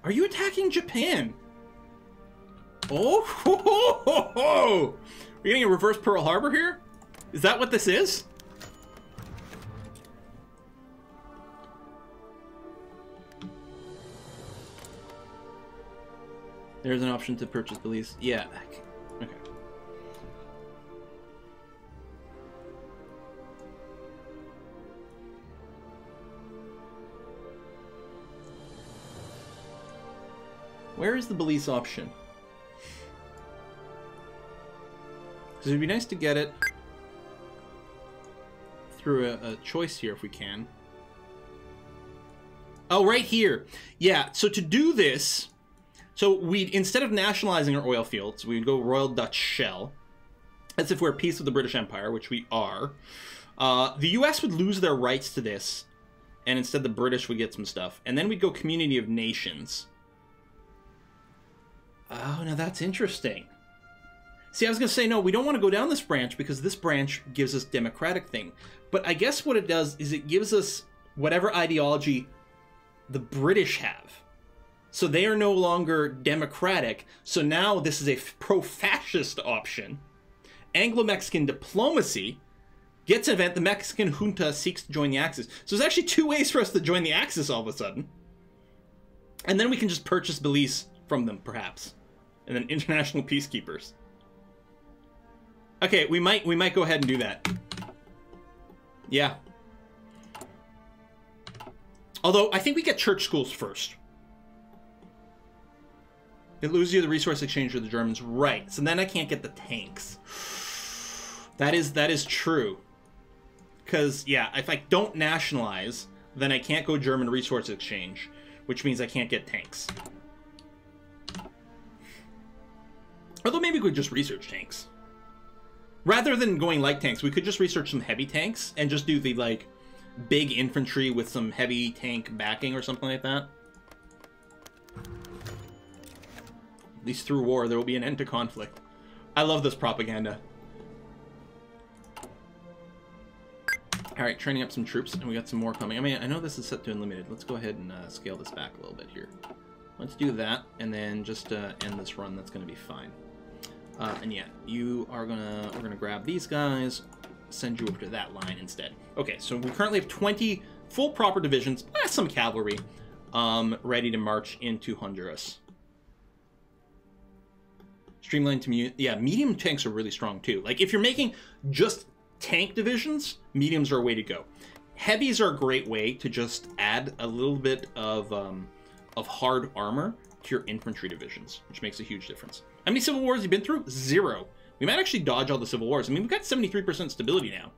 Are you attacking Japan? Oh, ho, ho, ho, ho. We're getting a reverse Pearl Harbor here? Is that what this is? There's an option to purchase Belize. Yeah. Okay. Where is the Belize option? Because it'd be nice to get it through a choice here if we can. Oh, right here. Yeah, so to do this, so we'd, instead of nationalizing our oil fields, we'd go Royal Dutch Shell. As if we're at peace with the British Empire, which we are. The US would lose their rights to this, and instead the British would get some stuff. And then we'd go Community of Nations. Oh, now that's interesting. See, I was going to say, no, we don't want to go down this branch because this branch gives us democratic thing. But I guess what it does is it gives us whatever ideology the British have. So they are no longer democratic. So now this is a pro-fascist option. Anglo-Mexican diplomacy gets an event. The Mexican junta seeks to join the Axis. So there's actually two ways for us to join the Axis all of a sudden. And then we can just purchase Belize from them, perhaps. And then international peacekeepers. Okay, we might go ahead and do that. Yeah. Although, I think we get church schools first. It loses you the resource exchange with the Germans. Right. So then I can't get the tanks. That is true. Because, yeah, if I don't nationalize, then I can't go German resource exchange, which means I can't get tanks. Although maybe we could just research tanks. Rather than going light tanks, we could just research some heavy tanks and just do the, like, big infantry with some heavy tank backing or something like that. At least through war, there will be an end to conflict. I love this propaganda. Alright, training up some troops, and we got some more coming. I mean, I know this is set to unlimited. Let's go ahead and scale this back a little bit here. Let's do that, and then just end this run. That's going to be fine. And yeah, we're gonna grab these guys, send you over to that line instead. Okay, so we currently have 20 full proper divisions, plus some cavalry, ready to march into Honduras. Streamlined to yeah, medium tanks are really strong too. Like if you're making just tank divisions, mediums are a way to go. Heavies are a great way to just add a little bit of hard armor to your infantry divisions, which makes a huge difference. How many civil wars have you been through? 0. We might actually dodge all the civil wars. I mean, we've got 73% stability now.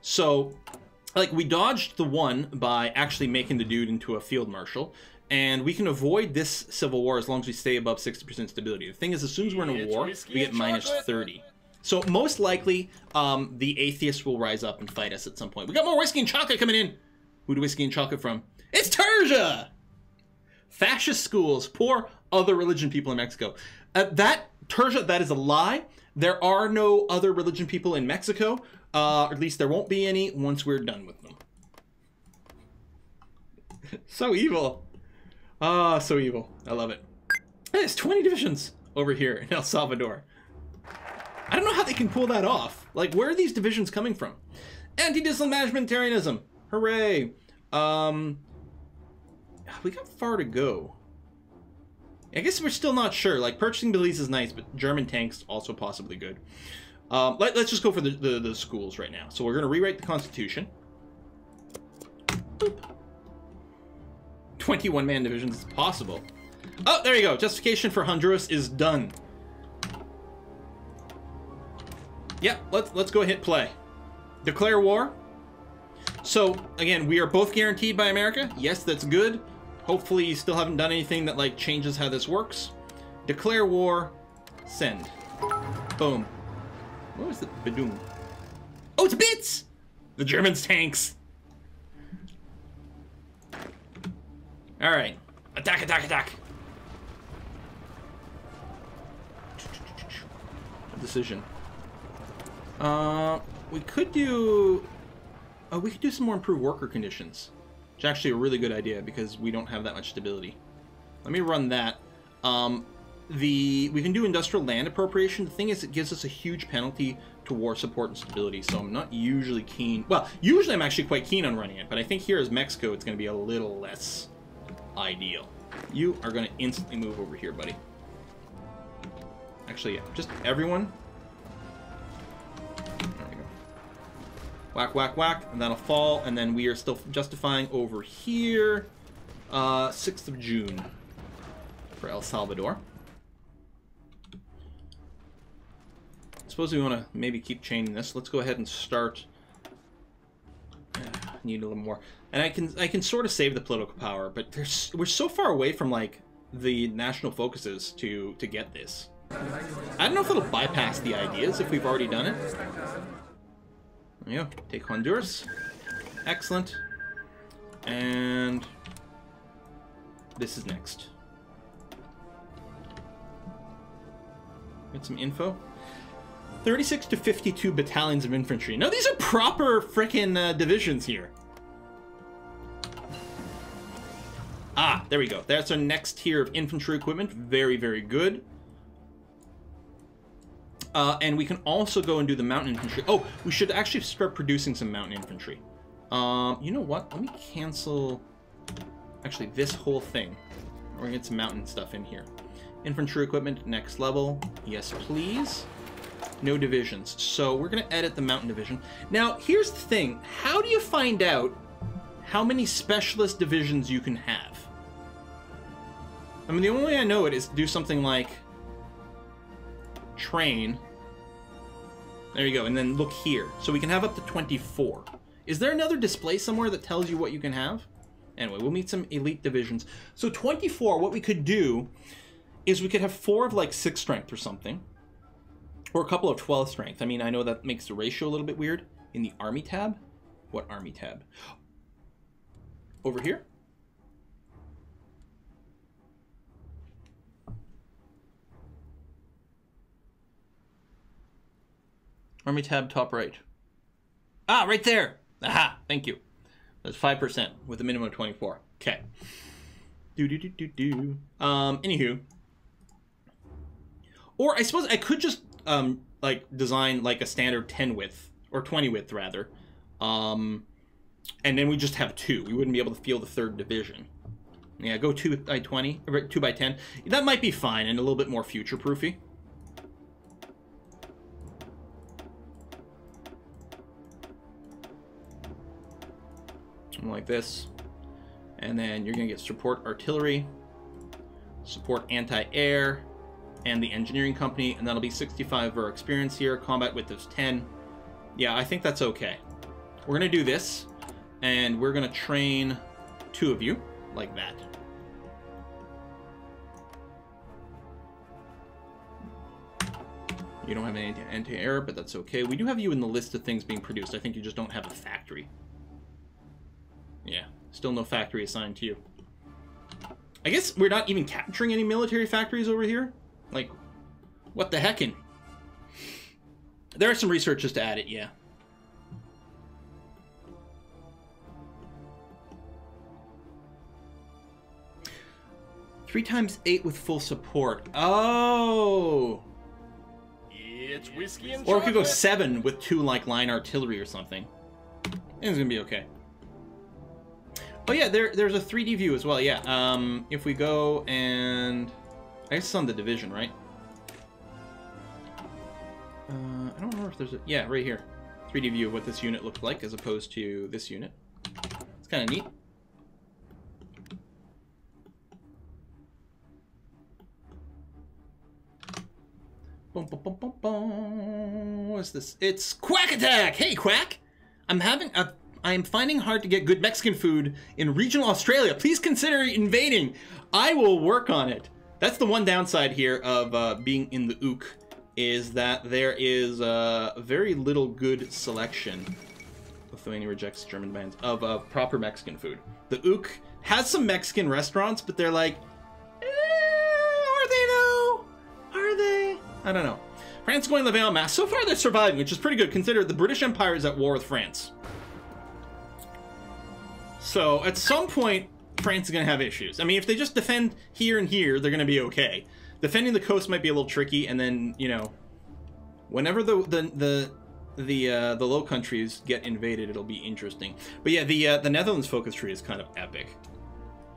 So, like, we dodged the one by actually making the dude into a field marshal, and we can avoid this civil war as long as we stay above 60% stability. The thing is, as soon as we're in a war, we get minus 30. So, most likely, the atheists will rise up and fight us at some point. We got more whiskey and chocolate coming in. Who do whiskey and chocolate from? It's Terja! Fascist schools, poor other religion people in Mexico. Terja, that is a lie. There are no other religion people in Mexico. Or at least there won't be any once we're done with them. So evil. Ah, so evil. I love it. There's 20 divisions over here in El Salvador. I don't know how they can pull that off. Like, where are these divisions coming from? Anti-Islamatarianism. Hooray. We got far to go. I guess we're still not sure. Like, purchasing Belize is nice, but German tanks also possibly good. Let's just go for the schools right now. So we're going to rewrite the Constitution. Boop. 21-man divisions is possible. Oh, there you go. Justification for Honduras is done. Yep, let's go hit play. Declare war. So, again, we are both guaranteed by America. Yes, that's good. Hopefully you still haven't done anything that, like, changes how this works. Declare war. Send. Boom. What was the badoom? Oh, it's bits! The Germans' tanks. Alright. Attack, attack, attack. Decision. We could do... Oh, we could do some more improved worker conditions. Which is actually a really good idea because we don't have that much stability. Let me run that. We can do industrial land appropriation. The thing is, it gives us a huge penalty to war support and stability, so I'm not usually keen. Well, usually I'm actually quite keen on running it, but I think here as Mexico, it's going to be a little less ideal. You are going to instantly move over here, buddy. Actually, yeah, just everyone. There we go. Whack, whack, whack, and that'll fall, and then we are still justifying over here. 6th of June for El Salvador. I suppose we want to maybe keep chaining this. Let's go ahead and start. Need a little more, and I can sort of save the political power, but we're so far away from like the national focuses to get this. I don't know if it'll bypass the ideas if we've already done it. There you go. Take Honduras. Excellent. And this is next. Get some info. 36 to 52 battalions of infantry. Now these are proper frickin' divisions here. Ah, there we go. That's our next tier of infantry equipment. Very, very good. And we can also go and do the mountain infantry. Oh, we should actually start producing some mountain infantry. You know what? Let me cancel actually this whole thing. We're gonna get some mountain stuff in here. Infantry equipment, next level. Yes, please. No divisions. So we're going to edit the mountain division. Now, here's the thing. How do you find out how many specialist divisions you can have? I mean, the only way I know it is to do something like train. There you go. And then look here. So we can have up to 24. Is there another display somewhere that tells you what you can have? Anyway, we'll meet some elite divisions. So 24, what we could do is we could have 4 of like 6 strength or something. Or a couple of 12 strength. I mean, I know that makes the ratio a little bit weird. In the army tab? What army tab? Over here? Army tab, top right. Ah, right there! Aha! Thank you. That's 5% with a minimum of 24. Okay. Anywho. Or I suppose I could just like design like a standard 10 width or 20 width rather, and then we just have 2. We wouldn't be able to field the 3rd division. Yeah, go 2 by 20 or 2 by 10. That might be fine and a little bit more future proofy. Something like this, and then you're gonna get support artillery, support anti-air, and the engineering company, and that'll be 65 for our experience here. Combat width is 10. Yeah, I think that's okay. We're gonna do this, and we're gonna train 2 of you, like that. You don't have any anti-air, but that's okay. We do have you in the list of things being produced. I think you just don't have a factory. Yeah, still no factory assigned to you. I guess we're not even capturing any military factories over here. Like, what the heckin'? There are some researchers to add it, yeah. Three times 8 with full support. Oh! It's whiskey and or we could go chocolate. 7 with 2 like line artillery or something. It's gonna be okay. Oh yeah, there's a 3D view as well, yeah. If we go and... I guess it's on the division, right? I don't remember if there's a... Yeah, right here. 3D view of what this unit looked like as opposed to this unit. It's kind of neat. Boom, boom, boom, boom, boom. What is this? It's Quack Attack! Hey, Quack! I am finding hard to get good Mexican food in regional Australia. Please consider invading. I will work on it. That's the one downside here of being in the Ook, is that there is very little good selection. Lithuania rejects German bans of proper Mexican food. The Ook has some Mexican restaurants, but they're like, are they though? Are they? I don't know. France is going to Levail mass. So far they're surviving, which is pretty good. Consider the British Empire is at war with France. So at some point, France is going to have issues. I mean, if they just defend here and here, they're going to be okay. Defending the coast might be a little tricky, and then, you know, whenever the Low Countries get invaded, it'll be interesting. But yeah, the Netherlands focus tree is kind of epic.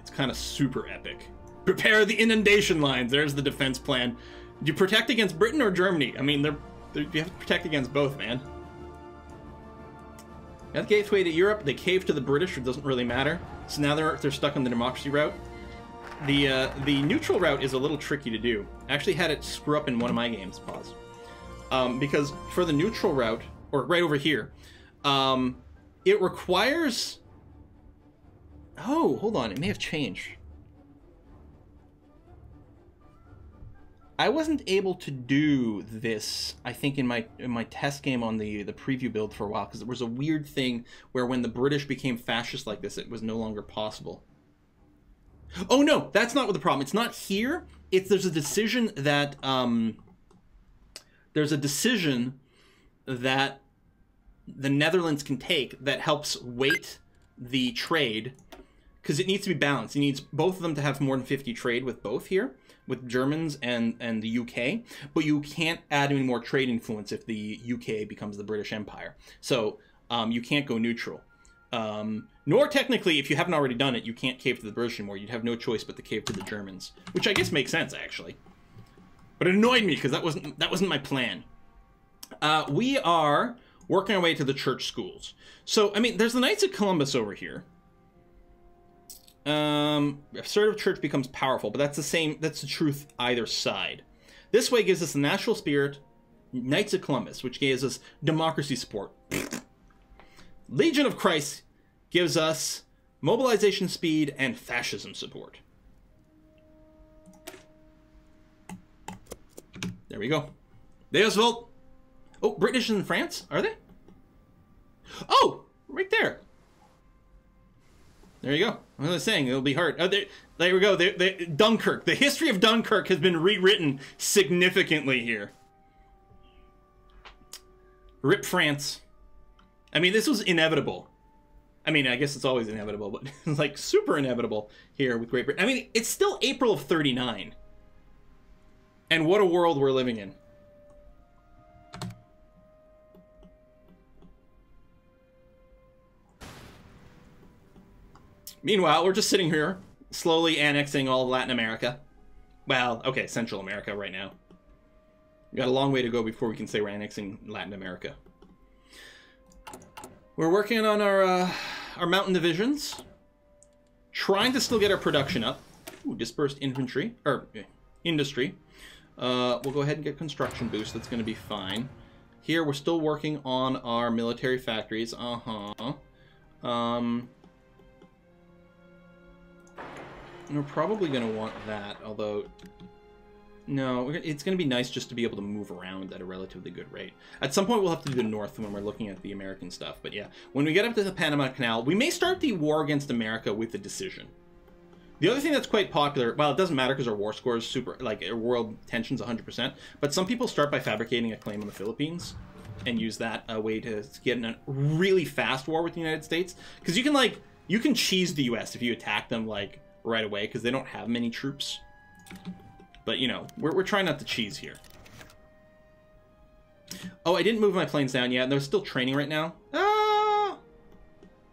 It's kind of super epic. Prepare the inundation lines. There's the defense plan. Do you protect against Britain or Germany? I mean, you have to protect against both, man. At the gateway to Europe, they cave to the British. It doesn't really matter. So now they're stuck on the democracy route. The neutral route is a little tricky to do. I actually had it screw up in one of my games. Pause. Because for the neutral route, or right over here, it requires... Oh, hold on. It may have changed. I wasn't able to do this, I think, in my test game on the preview build for a while, because there was a weird thing where when the British became fascist like this, it was no longer possible. Oh no, that's not what the problem. It's not here. There's a decision that the Netherlands can take that helps weight the trade, because it needs to be balanced. It needs both of them to have more than 50 trade with both here, with Germans and the UK, but you can't add any more trade influence if the UK becomes the British Empire. So you can't go neutral. Nor technically, if you haven't already done it, you can't cave to the British anymore. You'd have no choice but to cave to the Germans, which I guess makes sense, actually. But it annoyed me because that wasn't my plan. We are working our way to the church schools. So, I mean, there's the Knights of Columbus over here. Assertive church becomes powerful, but that's the truth either side. This way gives us the national spirit, Knights of Columbus, which gives us democracy support. Legion of Christ gives us mobilization speed and fascism support. There we go. Deus Volt. Oh, British and France, are they? Oh, right there. There you go. I was saying, it'll be hard. Oh, there we go. Dunkirk. The history of Dunkirk has been rewritten significantly here. Rip France. I mean, this was inevitable. I mean, I guess it's always inevitable, but it's like super inevitable here with Great Britain. I mean, it's still April of 39. And what a world we're living in. Meanwhile, we're just sitting here, slowly annexing all of Latin America. Well, okay, Central America right now. We got a long way to go before we can say we're annexing Latin America. We're working on our mountain divisions. Trying to still get our production up. Ooh, dispersed infantry, or industry. We'll go ahead and get construction boost. That's going to be fine. Here, we're still working on our military factories. We're probably going to want that, although... No, it's going to be nice just to be able to move around at a relatively good rate. At some point, we'll have to do the north when we're looking at the American stuff. But yeah, when we get up to the Panama Canal, we may start the war against America with a decision. The other thing that's quite popular, well, it doesn't matter because our war score is super, like, our world tension's 100%, but some people start by fabricating a claim on the Philippines and use that way to get in a really fast war with the United States. Because you can cheese the US if you attack them, like, right away, because they don't have many troops. But, you know, we're trying not to cheese here. Oh, I didn't move my planes down yet. They're still training right now.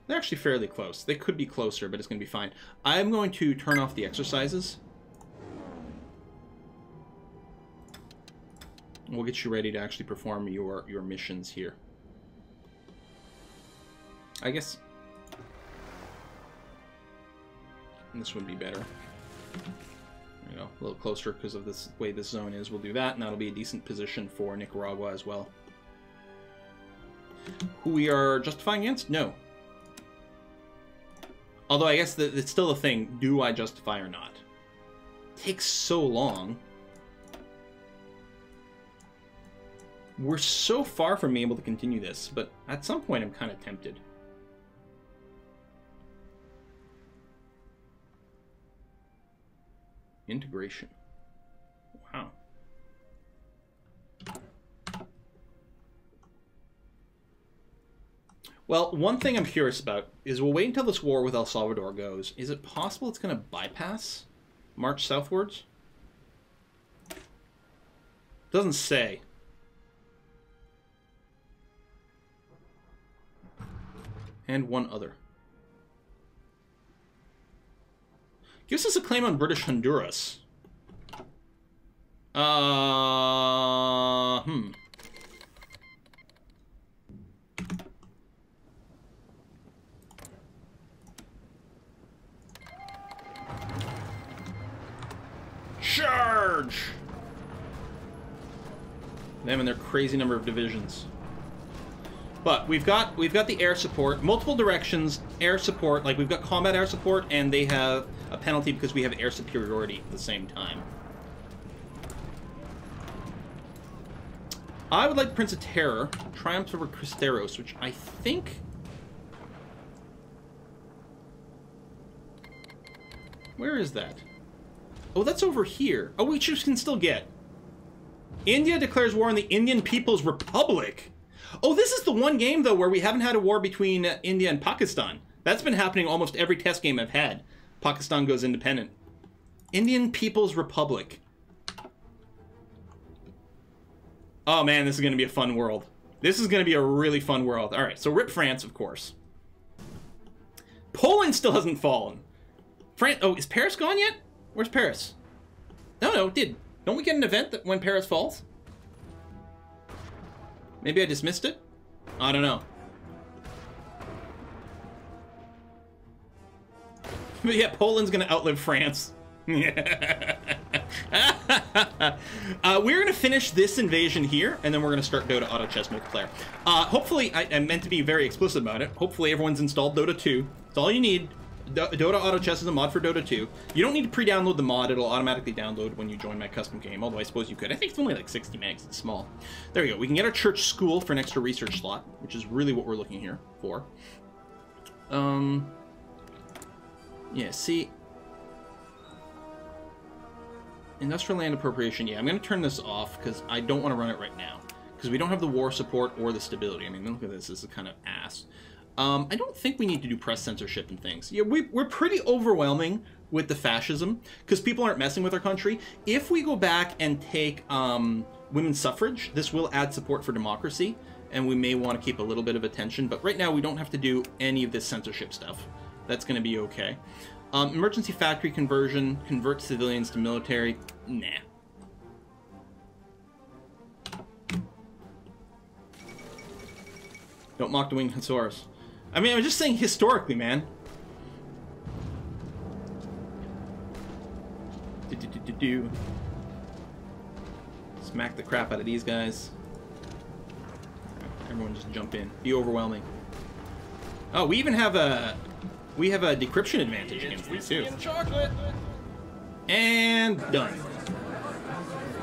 They're actually fairly close. They could be closer, but it's going to be fine. I'm going to turn off the exercises. We'll get you ready to actually perform your missions here. I guess... this would be better. You know, a little closer because of this way this zone is. We'll do that, and that'll be a decent position for Nicaragua as well. Who we are justifying against? No. Although I guess it's still a thing. Do I justify or not? It takes so long. We're so far from being able to continue this, but at some point I'm kind of tempted. Integration. Wow. Well, one thing I'm curious about is we'll wait until this war with El Salvador goes. Is it possible it's going to bypass? March southwards? Doesn't say. And one other. Gives us a claim on British Honduras. Charge! Them and their crazy number of divisions. But we've got the air support, multiple directions, air support, like we've got combat air support, and they have a penalty because we have air superiority at the same time. I would like Prince of Terror, triumph over Cristeros, which I think... Where is that? Oh, that's over here. Oh, we can still get. India declares war on the Indian People's Republic. Oh, this is the one game, though, where we haven't had a war between India and Pakistan. That's been happening almost every test game I've had. Pakistan goes independent. Indian People's Republic. Oh, man, this is going to be a fun world. This is going to be a really fun world. All right, so rip France, of course. Poland still hasn't fallen. Oh, is Paris gone yet? Where's Paris? No, don't we get an event that when Paris falls? Maybe I just missed it? I don't know. But yeah, Poland's gonna outlive France. We're gonna finish this invasion here, and then we're gonna start Dota Auto Chess multiplayer. Hopefully, I meant to be very explicit about it. Hopefully everyone's installed Dota 2. That's all you need. Dota Auto Chess is a mod for Dota 2. You don't need to pre-download the mod. It'll automatically download when you join my custom game, although I suppose you could. I think it's only like 60 megs. It's small. There we go. We can get our church school for an extra research slot, which is really what we're looking here for. Yeah, see... Industrial land appropriation. Yeah, I'm going to turn this off because I don't want to run it right now. Because we don't have the war support or the stability. I mean, look at this. This is kind of ass. I don't think we need to do press censorship and things. Yeah, we're pretty overwhelming with the fascism because people aren't messing with our country. If we go back and take women's suffrage, this will add support for democracy, and we may want to keep a little bit of attention. But right now, we don't have to do any of this censorship stuff. That's going to be okay. Emergency factory conversion, convert civilians to military. Nah. Don't mock the winged Hussars. I mean, I'm just saying historically, man. Smack the crap out of these guys. Everyone just jump in. Be overwhelming. Oh, we even have a... We have a decryption advantage against these, too. And done.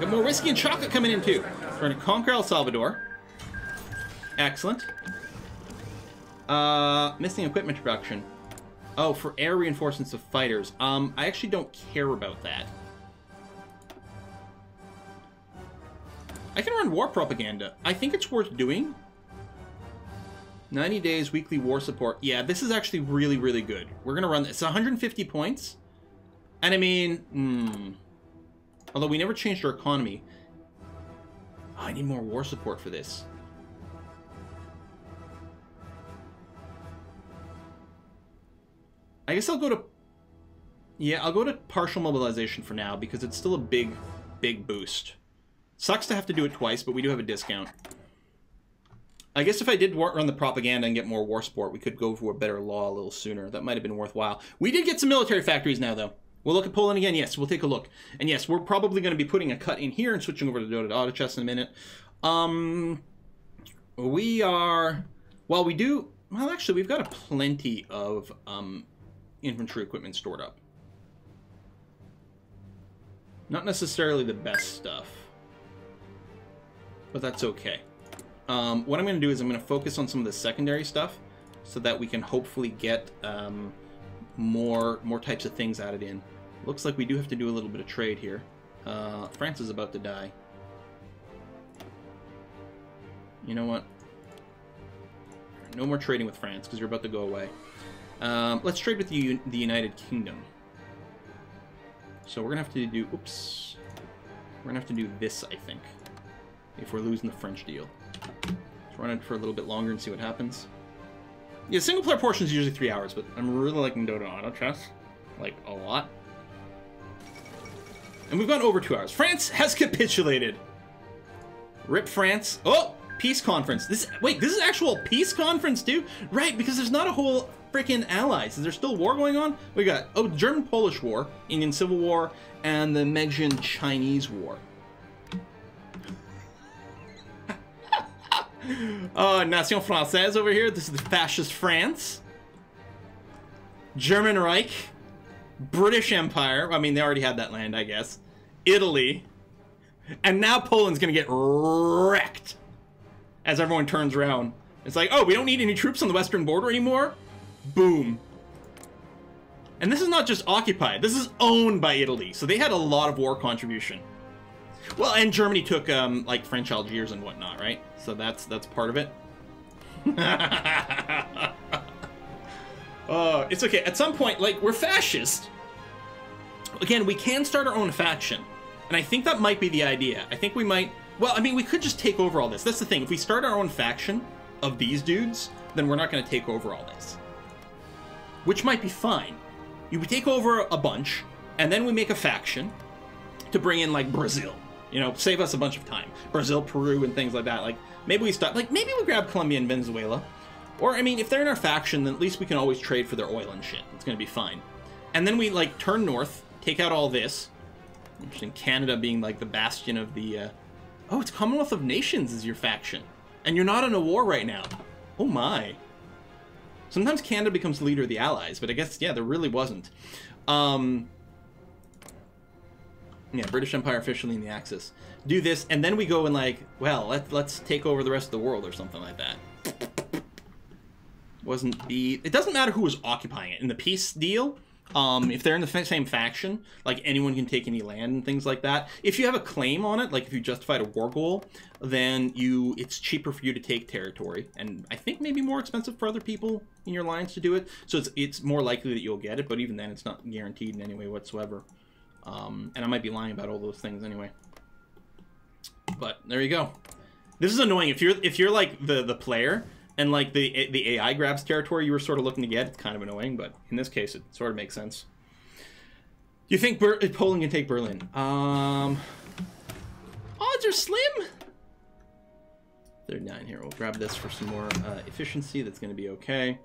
Got more whiskey and chocolate coming in, too. We're going to conquer El Salvador. Excellent. Missing equipment production. Oh, for air reinforcements of fighters. I actually don't care about that. I can run war propaganda. I think it's worth doing. 90 days weekly war support. Yeah, this is actually really, really good. We're going to run this. It's 150 points. And I mean, although we never changed our economy. Oh, I need more war support for this. I guess I'll go to... Yeah, I'll go to partial mobilization for now because it's still a big, big boost. Sucks to have to do it twice, but we do have a discount. I guess if I did run the propaganda and get more war support, we could go for a better law a little sooner. That might have been worthwhile. We did get some military factories now, though. We'll look at Poland again. Yes, we'll take a look. And yes, we're probably going to be putting a cut in here and switching over to Dota Auto Chess in a minute. We are... Well, we do... Well, actually, we've got plenty of infantry equipment stored up. Not necessarily the best stuff. But that's okay. What I'm going to do is I'm going to focus on some of the secondary stuff so that we can hopefully get more types of things added in. Looks like we do have to do a little bit of trade here. France is about to die. You know what? No more trading with France, because you're about to go away. Let's trade with the United Kingdom. So we're going to have to do... Oops. We're going to have to do this, I think. If we're losing the French deal. Let's run it for a little bit longer and see what happens. Yeah, single player portion is usually 3 hours, but I'm really liking Dota Auto Chess. Like, a lot. And we've gone over 2 hours. France has capitulated. Rip France. Oh! Peace conference. Wait, this is actual peace conference too? Right, because there's not a whole freaking allies. Is there still war going on? We got, German-Polish War, Indian Civil War, and the Mexican-Chinese War. Nation Française over here. This is the fascist France. German Reich. British Empire. I mean, they already had that land, I guess. Italy. And now Poland's gonna get wrecked. As everyone turns around. It's like, oh, we don't need any troops on the western border anymore? Boom. And this is not just occupied. This is owned by Italy. So they had a lot of war contribution. Well, and Germany took, like, French Algiers and whatnot, right? So that's part of it. It's okay. At some point, like, we're fascist. Again, we can start our own faction. And I think that might be the idea. I think we might... Well, I mean, we could just take over all this. That's the thing. If we start our own faction of these dudes, then we're not going to take over all this. Which might be fine. You would take over a bunch, and then we make a faction to bring in, like, Brazil. You know, save us a bunch of time. Brazil, Peru, and things like that. Like, maybe we stop... Like, maybe we grab Colombia and Venezuela. Or, I mean, if they're in our faction, then at least we can always trade for their oil and shit. It's going to be fine. And then we, like, turn north, take out all this. Interesting. Canada being, like, the bastion of the... Oh, it's Commonwealth of Nations is your faction. And you're not in a war right now. Oh my. Sometimes Canada becomes the leader of the Allies, but I guess, yeah, there really wasn't. Yeah, British Empire officially in the Axis. Do this, and then we go and like, well, let's take over the rest of the world or something like that. It doesn't matter who was occupying it. In the peace deal, if they're in the same faction, like anyone can take any land and things like that. If you have a claim on it, like if you justified a war goal, then it's cheaper for you to take territory, and I think maybe more expensive for other people in your lines to do it. So it's more likely that you'll get it, but even then, it's not guaranteed in any way whatsoever. And I might be lying about all those things anyway. But there you go. This is annoying if you're like the player. And, like, the AI grabs territory you were sort of looking to get. It's kind of annoying, but in this case, it sort of makes sense. Do you think Poland can take Berlin? Odds are slim. 39 here. We'll grab this for some more efficiency. That's going to be okay.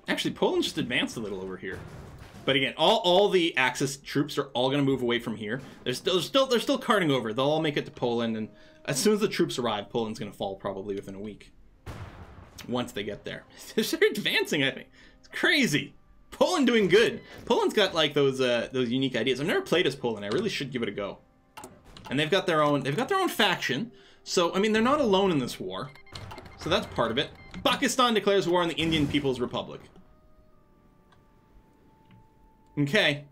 Actually, Poland just advanced a little over here. But again, all the Axis troops are all going to move away from here. They're still carting over. They'll all make it to Poland, and as soon as the troops arrive, Poland's going to fall probably within a week. Once they get there. They're advancing, I think. It's crazy. Poland doing good. Poland's got like those unique ideas. I've never played as Poland. I really should give it a go. And they've got their own faction. So, I mean, they're not alone in this war. So that's part of it. Pakistan declares war on the Indian People's Republic. Okay.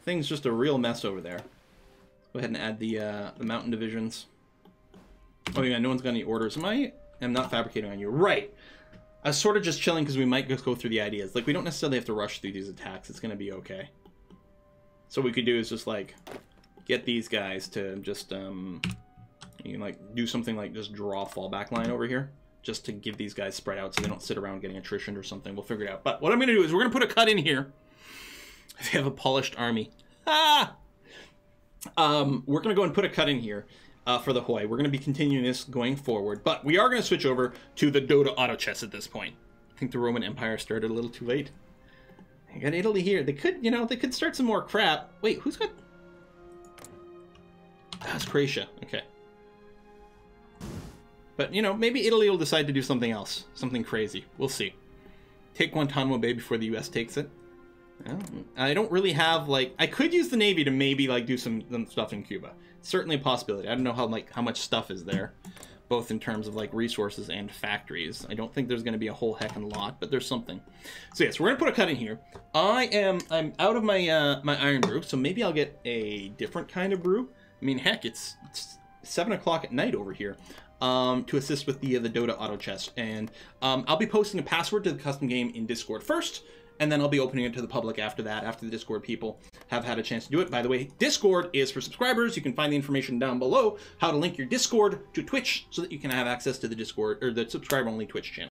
Thing's just a real mess over there. Go ahead and add the mountain divisions. Oh yeah, no one's got any orders. I'm not fabricating on you. Right. I was sort of just chilling because we might just go through the ideas. Like, we don't necessarily have to rush through these attacks. It's going to be okay. So what we could do is just, like, get these guys to just, you can, like, do something like just draw a fallback line over here. Just to give these guys spread out so they don't sit around getting attrition or something. We'll figure it out. But what I'm going to do is we're going to put a cut in here. They have a polished army. Ah! We're going to go and put a cut in here for the Hoi. We're going to be continuing this going forward. But we are going to switch over to the Dota Auto Chess at this point. I think the Roman Empire started a little too late. I got Italy here. They could, you know, they could start some more crap. Wait, who's got... That's Croatia. Okay. But, you know, maybe Italy will decide to do something else. Something crazy. We'll see. Take Guantanamo Bay before the U.S. takes it. Well, I don't really have, like... I could use the Navy to maybe, like, do some stuff in Cuba. It's certainly a possibility. I don't know how much stuff is there. Both in terms of, like, resources and factories. I don't think there's going to be a whole heckin' lot, but there's something. So, yes, we're going to put a cut in here. I'm out of my my iron brew, so maybe I'll get a different kind of brew. I mean, heck, it's 7 o'clock at night over here to assist with the Dota auto chest. And I'll be posting a password to the custom game in Discord first, and then I'll be opening it to the public after that, after the Discord people have had a chance to do it. By the way, Discord is for subscribers. You can find the information down below, how to link your Discord to Twitch so that you can have access to the Discord, or the subscriber-only Twitch channel.